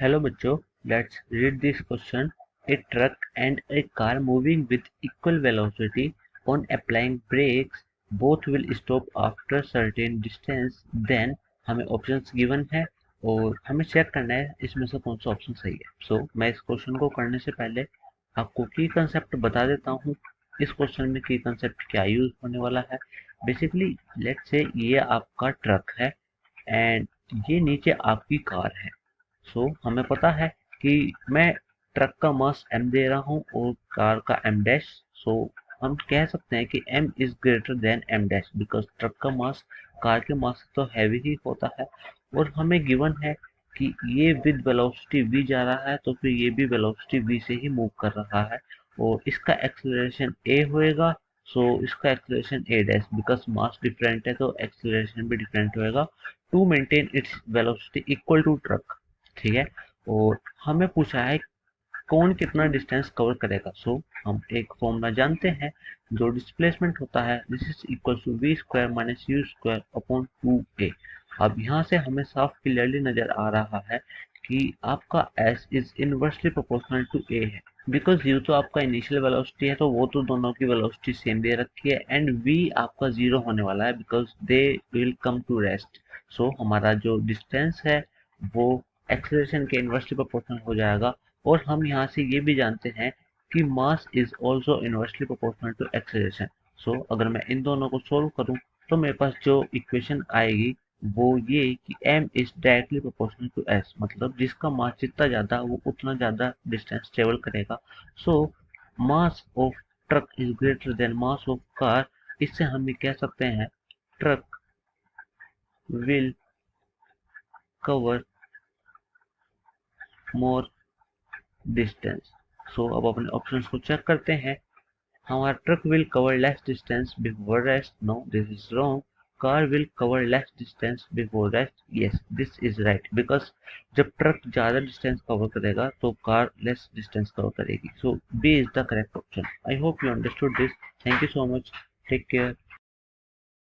Hello बच्चों, let's read this question. A truck and a car moving with equal velocity on applying brakes both will stop after certain distance. Then हमें options given है और हमें check करना है इसमें से कौन सा ऑप्शन सही है। मैं इस क्वेश्चन को करने से पहले आपको की कंसेप्ट बता देता हूँ। इस क्वेश्चन में की कंसेप्ट क्या यूज होने वाला है। बेसिकली लेट्स से ये आपका ट्रक है एंड ये नीचे आपकी कार है। हमें पता है कि मैं ट्रक का मास m दे रहा हूँ और कार का m डैश। सो हम कह सकते हैं कि m is greater then m dash because truck का मास कार के मास से तो हैवी ही होता है और हमें गिवन है कि ये विद वेलोसिटी v जा रहा है तो फिर ये भी वेलोसिटी v से ही मूव कर रहा है और इसका एक्सेलरेशन a होएगा। इसका acceleration a dash because mass different है तो एक्सेलरेशन भी डिफरेंट होएगा to maintain its velocity equal to truck. ठीक है। और हमें पूछा है कौन कितना डिस्टेंस कवर करेगा। हम एक फॉर्मूला जानते हैं जो डिस्प्लेसमेंट होता है this is equal to V square minus U square upon 2a। अब यहाँ से हमें साफ क्लियरली नजर आ रहा है कि आपका s is inversely proportional to a है बिकॉज u तो आपका इनिशियल वेलोसिटी है तो वो तो दोनों की वेलोसिटी सेम दे रखी है एंड v आपका जीरो होने वाला है because they will come to rest. हमारा जो डिस्टेंस है वो एक्सेलरेशन के इन्वर्सली प्रोपोर्शनल हो जाएगा और हम यहाँ से ये भी जानते हैं कि mass is also inversely proportional to acceleration. अगर मैं इन दोनों को सोल्व करूँ तो मेरे पास जो इक्वेशन आएगी वो ये कि m is directly proportional to s मतलब जिसका मास जितना ज़्यादा वो उतना ज़्यादा डिस्टेंस ट्रेवल करेगा। Mass of truck is greater than mass of car. इससे हम ये कह सकते हैं truck will cover more distance. अब अपने ऑप्शंस को चेक करते हैं। हमारा truck will cover less distance before rest, no this is wrong. Car will cover less distance before rest, yes this is right because जब ट्रक ज़्यादा distance cover करेगा तो कार लेस डिस्टेंस कवर करेगी। B is the correct option. I hope you understood this. Thank you so much. Take care.